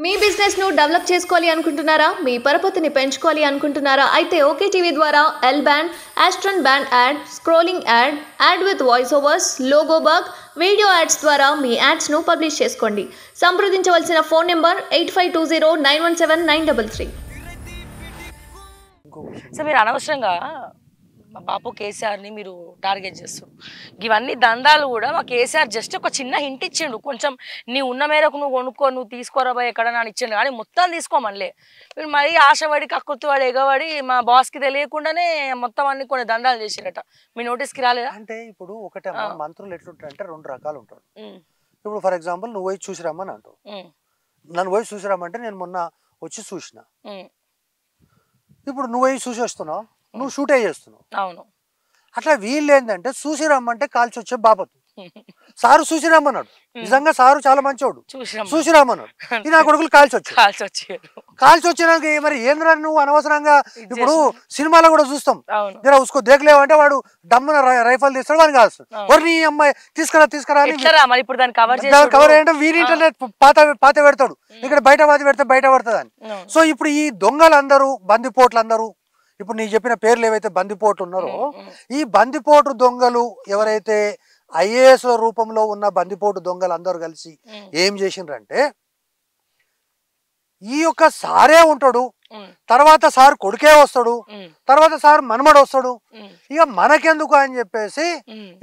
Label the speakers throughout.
Speaker 1: మీ business ను develop చేసుకోవాలి అనుకుంటున్నారా? మీ పరపతిని పెంచుకోవాలి అనుకుంటున్నారా? అయితే ఓకే టీవీ ద్వారా L band, Aston band ad, scrolling ad, ad with voice overs, logo bug, video ads ద్వారా మీ యాడ్స్ ను పబ్లిష్ చేసుకోండి. సంప్రదించవలసిన ఫోన్ నెంబర్ 8520917933.
Speaker 2: సో మీరు అనవసరంగా మా బాపు కేసీఆర్ని మీరు టార్గెట్ చేస్తారు. ఇవన్నీ దందాలు కూడా మా కేసీఆర్ జస్ట్ ఒక చిన్న హింట్ ఇచ్చిండు. కొంచెం నీ ఉన్న మేరకు నువ్వు కొనుక్కో, నువ్వు తీసుకోరాబోయే ఎక్కడన్నా అని ఇచ్చిండు, కానీ మొత్తం తీసుకోమనిలే. మీరు మరీ ఆశపడి కక్కుతువాడు ఎగవాడి మా బాస్కి తెలియకుండానే మొత్తం అన్ని కొన్ని దందాలు చేసిరట. మీ నోటీస్కి రాలేదా?
Speaker 3: అంటే ఇప్పుడు ఒకటే మంత్రులు ఎట్లుంటారంటే రెండు రకాలు ఉంటారు. ఇప్పుడు ఫర్ ఎగ్జాంపుల్ నువ్వు పోయి చూసిరమ్మని అంటావు. నన్ను పోయి చూసిరమ్మంటే నేను మొన్న వచ్చి చూసిన. ఇప్పుడు నువ్వు పోయి చూసి వస్తున్నావు, నువ్వు షూట్ చేస్తున్నావు.
Speaker 2: అవును.
Speaker 3: అట్లా వీళ్ళు ఏంటంటే చూసి రమ్మంటే కాల్చి వచ్చే బాపతు. సారు చూసి రమ్మన్నాడు, నిజంగా సారు చాలా మంచోడు, చూసి రమ్మన్నాడు. ఈ నా కొడుకులు కాల్చి వచ్చినాక మరి ఏంద్రా నువ్వు అనవసరంగా. ఇప్పుడు సినిమాలో కూడా చూస్తాం, జర ఉసుకో దేకలేవంటే వాడు డమ్మున రైఫల్ తీస్తాడు, వాడిని కాల్స్తాడు. నీ అమ్మాయి తీసుకురా అని కవర్ ఏంటంటే వీరి ఇంటర్నెట్ పాత పెడతాడు, ఇక్కడ బయట పెడితే బయట పడుతుంది అని. సో ఇప్పుడు ఈ దొంగలందరూ బందిపోట్లందరూ, ఇప్పుడు నీకు చెప్పిన పేర్లు ఏవైతే బందిపోట్లు ఉన్నారో, ఈ బందిపోటు దొంగలు ఎవరైతే ఐఏఎస్ రూపంలో ఉన్న బందిపోటు దొంగలు అందరూ కలిసి ఏం చేసిండ్రంటే, ఈ యొక్క సారే ఉంటాడు, తర్వాత సార్ కొడుకే వస్తాడు, తర్వాత సార్ మనమడు వస్తాడు, ఇక మనకెందుకు అని చెప్పేసి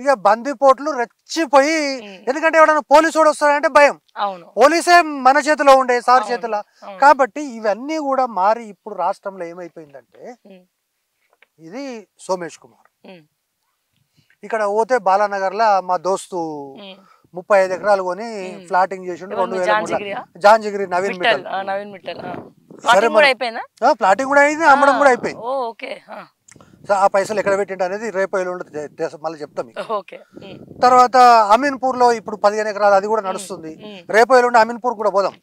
Speaker 3: ఇక బందిపోట్లు రెచ్చిపోయి, ఎందుకంటే ఎవడన్నా పోలీసు వాడు వస్తాడంటే భయం, పోలీసే మన చేతిలో ఉండే సార్ చేతిలో. కాబట్టి ఇవన్నీ కూడా మారి ఇప్పుడు రాష్ట్రంలో ఏమైపోయిందంటే, ఇది సోమేష్ కుమార్ ఇక్కడ పోతే బాలానగర్ లా మా దోస్తు 35 ఎకరాలు కొని ఫ్లాటింగ్ చేసిండు. 2003 జాంజిగిరి నవీన్ మిట్టల్. ఫ్లాటింగ్ కూడా అయింది, అమ్మడం కూడా అయిపోయింది. ఆ పైసలు ఎక్కడ పెట్టిండు అనేది రేపు మళ్ళీ చెప్తాం. తర్వాత అమీన్పూర్ లో ఇప్పుడు 15 ఎకరాలు అది కూడా నడుస్తుంది. రేపు ఎల్లుండి అమీన్పూర్ కూడా పోదాం,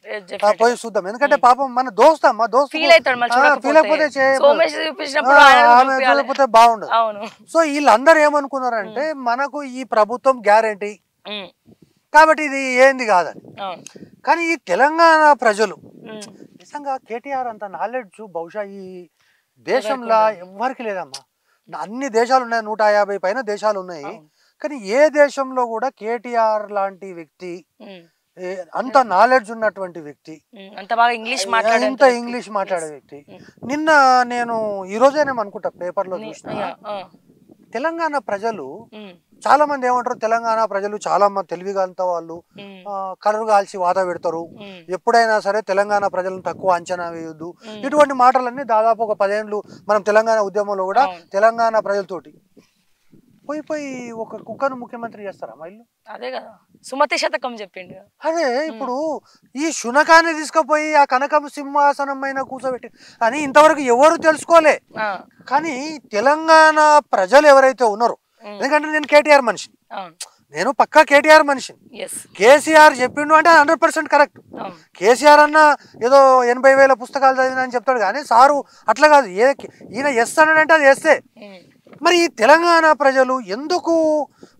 Speaker 3: పోయి చూద్దాం. ఎందుకంటే పాపం మన దోస్తా, మా దోస్తు ఫీల్ అయిపోతే బాగుండదు. సో వీళ్ళందరూ ఏమనుకున్నారంటే మనకు ఈ ప్రభుత్వం గ్యారంటీ కాబట్టి ఇది ఏంది కాదని. కానీ ఈ తెలంగాణ ప్రజలు నిజంగా కేటీఆర్ అంత నాలెడ్జ్ బహుశా ఈ దేశంలో ఎవ్వరికి లేదమ్మా. అన్ని దేశాలు ఉన్నాయి, 150 పైన దేశాలు ఉన్నాయి, కానీ ఏ దేశంలో కూడా కేటీఆర్ లాంటి వ్యక్తి, అంత నాలెడ్జ్ ఉన్నటువంటి వ్యక్తి, అంత ఇంగ్లీష్ మాట్లాడే వ్యక్తి. నిన్న నేను ఈ రోజేనేమో అనుకుంటా పేపర్లో చూసిన, తెలంగాణ ప్రజలు చాలా మంది ఏమంటారు, తెలంగాణ ప్రజలు చాలా మంది తెలివిగా అంత వాళ్ళు కలరు కాల్చి వాత పెడతారు, ఎప్పుడైనా సరే తెలంగాణ ప్రజలను తక్కువ అంచనా వేయొద్దు, ఇటువంటి మాటలన్నీ దాదాపు ఒక 10 ఏళ్ళు మనం తెలంగాణ ఉద్యమంలో కూడా తెలంగాణ ప్రజలతోటి పోయి ఒక కుక్కను ముఖ్యమంత్రి చేస్తారా మైళ్ళు?
Speaker 2: అదే కదా సుమతి శతకం చెప్పిండు.
Speaker 3: అదే ఇప్పుడు ఈ శునకాన్ని తీసుకుపోయి ఆ కనకం సింహాసనం పైన కూర్చోబెట్టి అని ఇంతవరకు ఎవరు తెలుసుకోలే. కానీ తెలంగాణ ప్రజలు ఎవరైతే ఉన్నారో, ఎందుకంటే నేను కేటీఆర్ మనిషిని, నేను పక్కా కేటీఆర్ మనిషిని. కేసీఆర్ చెప్పిండు అంటే 100% కరెక్ట్. కేసీఆర్ అన్న ఏదో 80,000 పుస్తకాలు చదివినా అని చెప్తాడు, కానీ సారు అట్లా కాదు. ఈయన చేస్తానంటే అది చేస్తే. మరి ఈ తెలంగాణ ప్రజలు ఎందుకు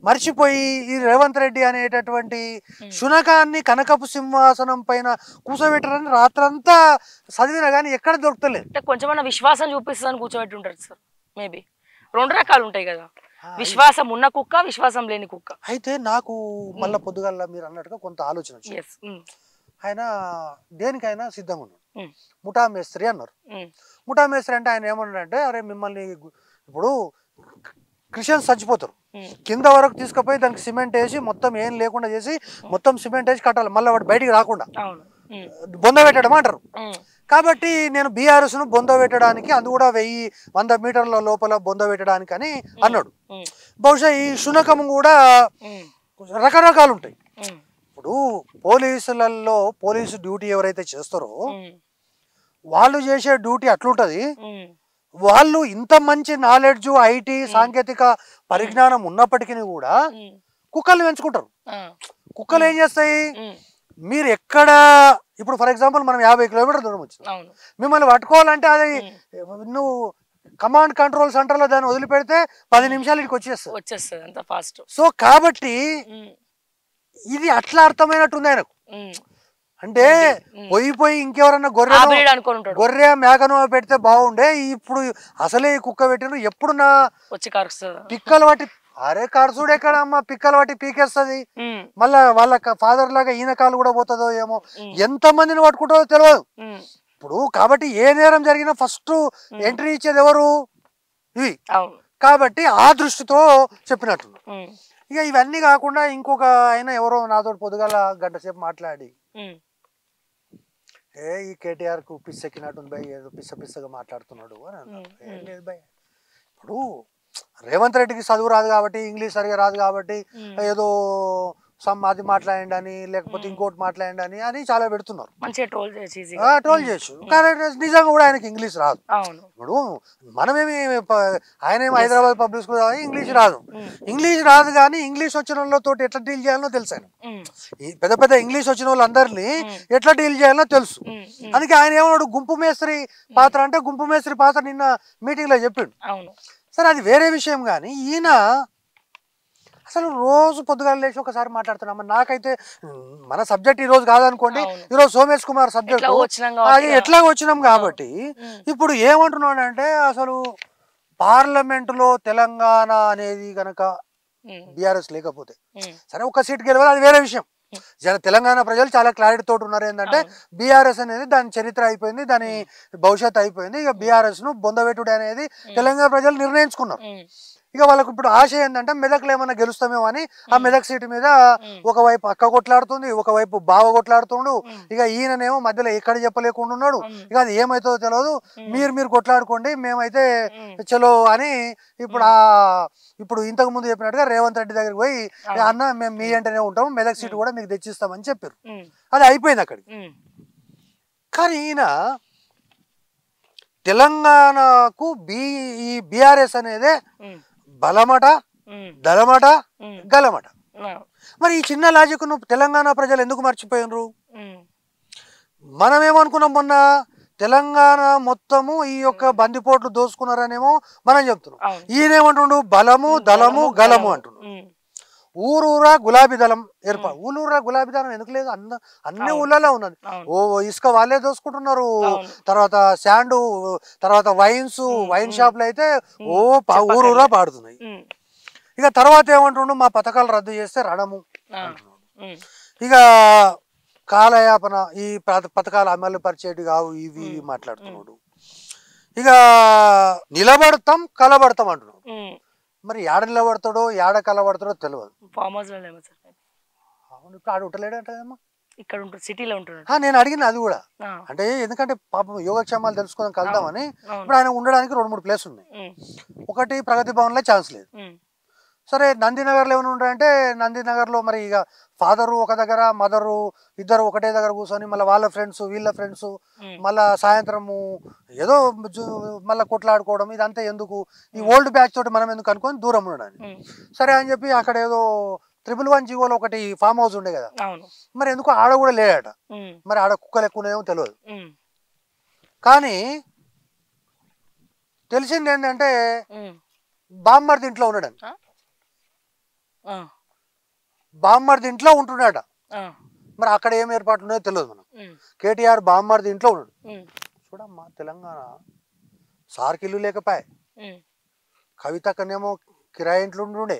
Speaker 3: మర్చిపోయి ఈ రేవంత్ రెడ్డి అనేటటువంటి శునకాన్ని కనకపు సింహాసనం పైన కూర్చోబెట్టారని రాత్రంతా చదివినా కానీ ఎక్కడ దొరుకుతలేదు.
Speaker 2: కొంచెం విశ్వాసం చూపిస్తుందని కూర్చోబెట్టి ఉంటారు సార్. మేబీ 2 రకాలు ఉంటాయి కదా, విశ్వాసం ఉన్న కుక్క, విశ్వాసం లేని కుక్క.
Speaker 3: అయితే నాకు మళ్ళా పొద్దుగల్లా మీరు అన్నట్టుగా కొంత ఆలోచన వచ్చింది. ఆయన దేనికైనా సిద్ధంగా ఉన్నాడు. ముఠా మేస్త్రి అన్నారు. ముఠా మేస్త్రి అంటే ఆయన ఏమన్నాడంటే, అరే మిమ్మల్ని ఇప్పుడు క్రిస్టియన్స్ చచ్చిపోతారు, కింద వరకు తీసుకుపోయి దానికి సిమెంట్ వేసి మొత్తం ఏం లేకుండా చేసి మొత్తం సిమెంట్ వేసి కట్టాలి, మళ్ళీ వాడు బయటికి రాకుండా బొంద పెట్టడం అంటారు. కాబట్టి నేను బీఆర్ఎస్ ను బొంద పెట్టడానికి, అది కూడా 100 మీటర్ల లోపల బొంద పెట్టడానికి అని అన్నాడు. బహుశా ఈ శునకం కూడా రకరకాలు ఉంటాయి. ఇప్పుడు పోలీసులలో పోలీసు డ్యూటీ ఎవరైతే చేస్తారో వాళ్ళు చేసే డ్యూటీ అట్లుంటది. వాళ్ళు ఇంత మంచి నాలెడ్జ్, ఐటీ సాంకేతిక పరిజ్ఞానం ఉన్నప్పటికీ కూడా కుక్కల్ని పెంచుకుంటారు. కుక్కలు ఏం చేస్తాయి, మీరు ఎక్కడ ఇప్పుడు ఫర్ ఎగ్జాంపుల్ మనం 50 కిలోమీటర్ల దూరం వచ్చింది, మిమ్మల్ని పట్టుకోవాలంటే అది నువ్వు కమాండ్ కంట్రోల్ సెంటర్ లో దాన్ని వదిలిపెడితే 10 నిమిషాలు ఇక్కడికి వచ్చేస్తుంది అంత ఫాస్ట్. సో కాబట్టి ఇది అట్లా అర్థమైనట్టుంది ఆయనకు. అంటే పోయి ఇంకెవరన్నా గొర్రె మేకను పెడితే బాగుండే, ఇప్పుడు అసలే కుక్క పెట్టిన ఎప్పుడు నా
Speaker 2: వచ్చి కరుస్తుంది
Speaker 3: పిక్కలు పట్టి. అరే కరసుడు ఎక్కడ అమ్మ, పిక్కలు పట్టి పీకేస్తుంది. మళ్ళా వాళ్ళ ఫాదర్ లాగా ఈయన కాలు కూడా పోతుందో ఏమో, ఎంత మందిని పట్టుకుంటుందో తెలియదు. ఇప్పుడు కాబట్టి ఏ నేరం జరిగినా ఫస్ట్ ఎంట్రీ ఇచ్చేది ఎవరు? ఇవి. కాబట్టి ఆ దృష్టితో చెప్పినట్టు. ఇక ఇవన్నీ కాకుండా ఇంకొక ఆయన ఎవరో నాతో పొద్దుగాల గంట సేపు మాట్లాడి, ఈ కేటీఆర్ కు పిచ్చెక్కినట్టుంది భయ్, ఏదో పిచ్చగా మాట్లాడుతున్నాడు అని అన్నారు. ఏం లేదు భయ్, ఇప్పుడు రేవంత్ రెడ్డికి చదువు రాదు కాబట్టి, ఇంగ్లీష్ సరిగా రాదు కాబట్టి ఏదో అది మాట్లాడండి అని, లేకపోతే ఇంకోటి మాట్లాడండి అని చాలా పెడుతున్నారు. ట్రోల్ చేసి కానీ నిజంగా కూడా ఆయనకి ఇంగ్లీష్ రాదు. ఇప్పుడు మనమేమి, ఆయనేమి హైదరాబాద్ పబ్లిక్ స్కూల్ ఇంగ్లీష్ రాదు. ఇంగ్లీష్ రాదు కానీ ఇంగ్లీష్ వచ్చిన వాళ్ళతో ఎట్లా డీల్ చేయాలో తెలుసు ఆయన. ఈ పెద్ద ఇంగ్లీష్ వచ్చిన వాళ్ళందరినీ ఎట్లా డీల్ చేయాలో తెలుసు. అందుకే ఆయన ఏమన్నాడు, గుంపు మేస్త్రి పాత్ర అంటే గుంపు మేస్త్రి పాత్ర నిన్న మీటింగ్ లో చెప్పిండు. సరే అది వేరే విషయం. కానీ ఈయన అసలు రోజు పొద్దుగాల లేచి ఒకసారి మాట్లాడుతున్నాం. నాకైతే మన సబ్జెక్ట్ ఈ రోజు కాదనుకోండి, ఈరోజు సోమేష్ కుమార్ సబ్జెక్ట్ అది ఎట్లా వచ్చినాం కాబట్టి ఇప్పుడు ఏమంటున్నాడు అంటే, అసలు పార్లమెంటులో తెలంగాణ అనేది గనక బీఆర్ఎస్ లేకపోతే, సరే ఒక్క సీట్ గెలవాలి అది వేరే విషయం. తెలంగాణ ప్రజలు చాలా క్లారిటీ తోటి ఉన్నారు. ఏంటంటే బీఆర్ఎస్ అనేది దాని చరిత్ర అయిపోయింది, దాని భవిష్యత్తు అయిపోయింది. ఇక బీఆర్ఎస్ ను బొందబెట్టుడు అనేది తెలంగాణ ప్రజలు నిర్ణయించుకున్నారు. ఇక వాళ్ళకు ఇప్పుడు ఆశ ఏంటంటే మెదక్లో ఏమన్నా గెలుస్తామేమో అని. ఆ మెదక్ సీటు మీద ఒకవైపు అక్క కొట్లాడుతుంది, ఒకవైపు బావ కొట్లాడుతుండు. ఇక ఈయననేమో మధ్యలో ఎక్కడ చెప్పలేకుండా ఉన్నాడు. ఇక అది ఏమైతుందో తెలియదు, మీరు కొట్లాడుకోండి, మేమైతే చలో అని ఇప్పుడు ఇంతకు ముందు చెప్పినట్టుగా రేవంత్ రెడ్డి దగ్గరికి పోయి, అన్న మేము మీ అంటేనే ఉంటాము, మెదక్ సీటు కూడా మీకు తెచ్చిస్తామని చెప్పారు. అది అయిపోయింది అక్కడికి. కానీ ఈయన తెలంగాణకు ఈ బీఆర్ఎస్ అనేదే బలమట, దళమట, గలమట. మరి ఈ చిన్న లాజిక్ ను తెలంగాణ ప్రజలు ఎందుకు మర్చిపోయినరు? మనమేమనుకున్నాం, మొన్న తెలంగాణ మొత్తము ఈ యొక్క బందిపోట్లు దోసుకున్నారనేమో మనం చెప్తున్నాం. ఈయనేమంటుండు, బలము, దళము, గలము అంటుండు. ఊరూరా గులాబీ దళం ఏర్పాటు. ఊరూరా గులాబీ దళం ఎందుకు లేదు? అన్ని ఊళ్ళలో ఉన్నది. ఇసుక వాళ్ళే దోసుకుంటున్నారు. తర్వాత శాండు, తర్వాత వైన్ షాపులు అయితే ఊరూరా పాడుతున్నాయి. ఇక తర్వాత ఏమంటుండు, మా పథకాలు రద్దు చేస్తే రణము అంటున్నాడు. ఇక కాలయాపన, ఈ పథకాలు అమలు పరిచేటి కావు ఇవి మాట్లాడుతున్నాడు. ఇక నిలబడతాం కలబడతాం అంటున్నాడు. మరి ఏడ నిలబడతాడో ఏడ కలబడతాడో తెలియదు. ఇప్పుడు ఆడ ఉంటలేడంటమ్మా,
Speaker 2: ఇక్కడ ఉంటుంది, సిటీలో ఉంటున్నాడు.
Speaker 3: నేను అడిగిన అది కూడా, అంటే ఎందుకంటే పాపం యోగక్షేమాలు తెలుసుకుందాం కలుద్దామని. ఇప్పుడు ఆయన ఉండడానికి 2-3 ప్లేసులు ఉన్నాయి. ఒకటి ప్రగతి భవన్ లో ఛాన్స్ లేదు. సరే నందినగర్లో ఏమైనా ఉంటాయంటే, నందినగర్లో మరి ఇక ఫాదరు ఒక దగ్గర, మదరు ఇద్దరు ఒకటే దగ్గర కూర్చొని మళ్ళీ వాళ్ళ ఫ్రెండ్స్ వీళ్ళ ఫ్రెండ్స్ మళ్ళా సాయంత్రము ఏదో మళ్ళీ కొట్లాడుకోవడం, ఇదంతా ఎందుకు, ఈ ఓల్డ్ బ్యాచ్ తోటి మనం ఎందుకు అనుకొని దూరం ఉండడానికి. సరే అని చెప్పి అక్కడ ఏదో 111 జీవోలో ఒకటి ఫామ్ హౌస్ ఉండే కదా, మరి ఎందుకు ఆడ కూడా లేడట. మరి ఆడ కుక్కలు ఎక్కువనేమో తెలియదు. కానీ తెలిసింది ఏంటంటే బామ్మర్ది ఇంట్లో ఉన్నాడని. బామ్మర్ది ఇంట్లో ఉంటున్నాడ. మరి అక్కడ ఏం ఏర్పాటు ఉన్నాయో తెలియదు మనం. కేటీఆర్ బామ్మర్ది ఇంట్లో ఉన్నాడు. చూడమ్మా, తెలంగాణ సార్కి ఇల్లు లేకపోయా, కవితకనేమో కిరాయి ఇంట్లో ఉంటుండే,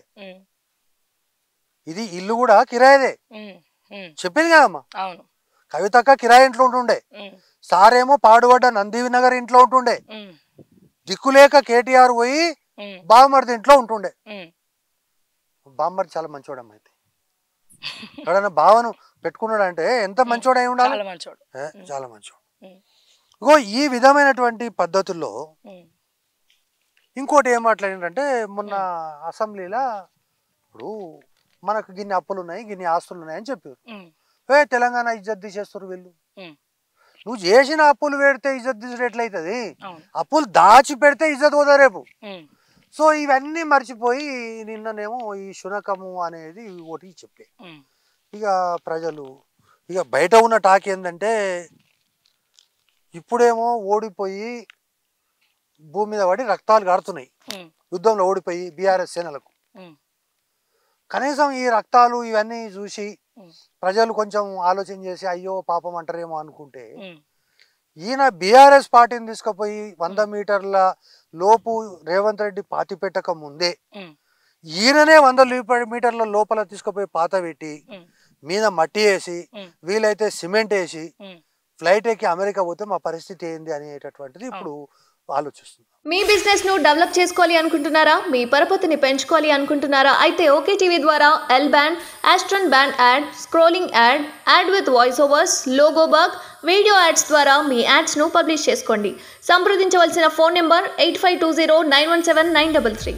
Speaker 3: ఇది ఇల్లు కూడా కిరాయిదే. చెప్పింది కదమ్మా, కవితక్క కిరాయి ఇంట్లో ఉంటుండే, సారేమో పాడుబడ్డ నందినగర్ ఇంట్లో ఉంటుండే. దిక్కులేక కేటీఆర్ పోయి బామ్మర్ది ఇంట్లో ఉంటుండే. బామ్మర్ది చాలా మంచోడమ్మ. అయితే ఎవడన్నా బావను పెట్టుకున్నాడు అంటే ఎంత మంచోడు అయి ఉండాలి, చాలా మంచోడు. ఇగో ఈ విధమైనటువంటి పద్ధతుల్లో ఇంకోటి ఏం మాట్లాడిందంటే, మొన్న అసెంబ్లీలో ఇప్పుడు మనకు గిన్ని అప్పులు ఉన్నాయి, గిన్ని ఆస్తులు ఉన్నాయని చెప్పారు. తెలంగాణ ఇజ్జత్ తీసేస్తారు వీళ్ళు. నువ్వు చేసిన అప్పులు పెడితే ఇజ్జత్ తీసుడు ఎట్లయితుంది? అప్పులు దాచి పెడితే ఇజ్జత్ పోదా రేపు. సో ఇవన్నీ మర్చిపోయి నిన్ననేమో ఈ శునకము అనేది ఒకటి చెప్పే. ఇక ప్రజలు ఇక బయట ఉన్న టాక్ ఏంటంటే, ఇప్పుడేమో ఓడిపోయి భూమి మీద పడి రక్తాలు కారుతున్నాయి, యుద్ధంలో ఓడిపోయి బీఆర్ఎస్ సేనలకు. కనీసం ఈ రక్తాలు ఇవన్నీ చూసి ప్రజలు కొంచెం ఆలోచన చేసి అయ్యో పాపం అంటారేమో అనుకుంటే ఈయన బీఆర్ఎస్ పార్టీని తీసుకుపోయి 100 మీటర్ల లోపు రేవంత్ రెడ్డి పాతి పెట్టక ముందే ఈయననే 100 మీటర్ల లోపల తీసుకుపోయి పాత పెట్టి మీద మట్టి వేసి వీలైతే సిమెంట్ వేసి ఫ్లైట్ ఎక్కి అమెరికా పోతే మా పరిస్థితి ఏంది అనేటటువంటిది ఇప్పుడు ఆలోచిస్తుంది.
Speaker 1: మీ బిజినెస్ ను డెవలప్ చేసుకోవాలి అనుకుంటున్నారా? మీ పరపతిని పెంచుకోవాలి అనుకుంటున్నారా? అయితే ఓకే టీవీ ద్వారా L band, Aston band ad, scrolling ad, ad with voice overs, logo bug, video ads ద్వారా మీ యాడ్స్ ను పబ్లిష్ చేసుకోండి. సంప్రదించవలసిన ఫోన్ నెంబర్ 8520917933.